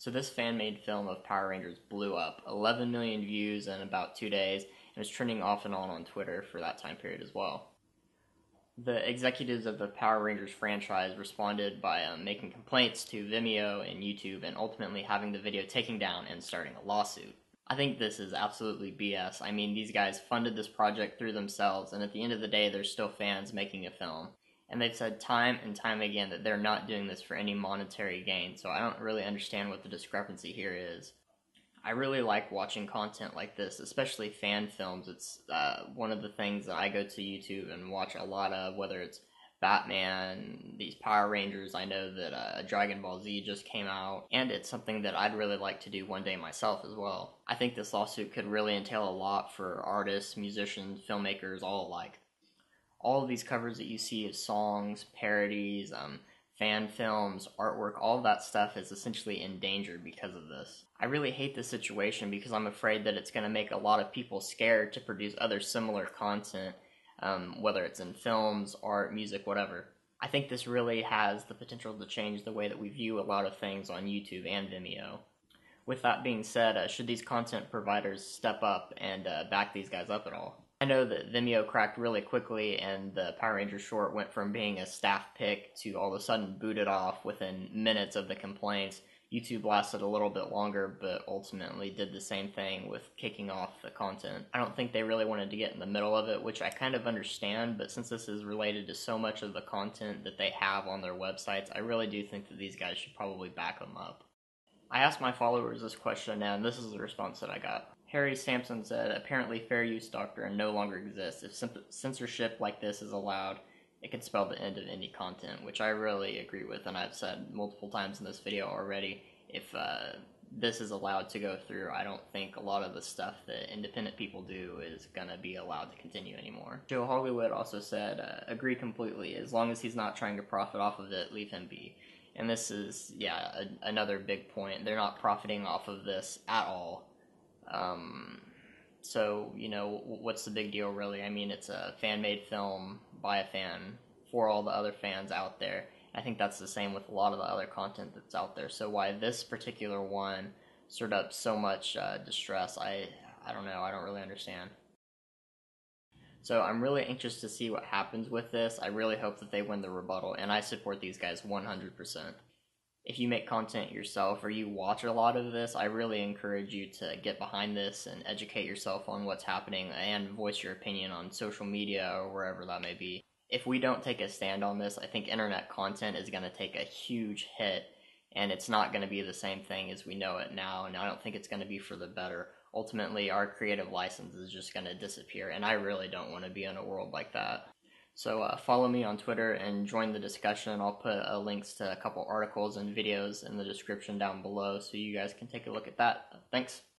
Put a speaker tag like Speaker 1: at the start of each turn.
Speaker 1: So this fan-made film of Power Rangers blew up, 11 million views in about 2 days, and was trending off and on Twitter for that time period as well. The executives of the Power Rangers franchise responded by making complaints to Vimeo and YouTube and ultimately having the video taken down and starting a lawsuit. I think this is absolutely BS. I mean, these guys funded this project through themselves, and at the end of the day, they're still fans making a film. And they've said time and time again that they're not doing this for any monetary gain, so I don't really understand what the discrepancy here is. I really like watching content like this, especially fan films. It's one of the things that I go to YouTube and watch a lot of, whether it's Batman, these Power Rangers. I know that Dragon Ball Z just came out, and it's something that I'd really like to do one day myself as well. I think this lawsuit could really entail a lot for artists, musicians, filmmakers, all alike. All of these covers that you see of songs, parodies, fan films, artwork, all of that stuff is essentially endangered because of this. I really hate this situation because I'm afraid that it's going to make a lot of people scared to produce other similar content, whether it's in films, art, music, whatever. I think this really has the potential to change the way that we view a lot of things on YouTube and Vimeo. With that being said, should these content providers step up and back these guys up at all? I know that Vimeo cracked really quickly, and the Power Rangers short went from being a staff pick to all of a sudden booted off within minutes of the complaints. YouTube lasted a little bit longer, but ultimately did the same thing with kicking off the content. I don't think they really wanted to get in the middle of it, which I kind of understand, but since this is related to so much of the content that they have on their websites, I really do think that these guys should probably back them up. I asked my followers this question, and this is the response that I got. Harry Sampson said, apparently fair use doctrine no longer exists. If censorship like this is allowed, it could spell the end of indie content, which I really agree with, and I've said multiple times in this video already. If this is allowed to go through, I don't think a lot of the stuff that independent people do is going to be allowed to continue anymore. Joe Hollywood also said, agree completely. As long as he's not trying to profit off of it, leave him be. And this is, another big point. They're not profiting off of this at all. So, what's the big deal really? I mean, it's a fan-made film by a fan for all the other fans out there. I think that's the same with a lot of the other content that's out there. So why this particular one stirred up so much distress, I don't know. I don't really understand. So I'm really anxious to see what happens with this. I really hope that they win the rebuttal, and I support these guys 100%. If you make content yourself or you watch a lot of this, I really encourage you to get behind this and educate yourself on what's happening and voice your opinion on social media or wherever that may be. If we don't take a stand on this, I think internet content is going to take a huge hit, and it's not going to be the same thing as we know it now, and I don't think it's going to be for the better. Ultimately, our creative license is just going to disappear, and I really don't want to be in a world like that. So follow me on Twitter and join the discussion. I'll put links to a couple articles and videos in the description down below so you guys can take a look at that. Thanks.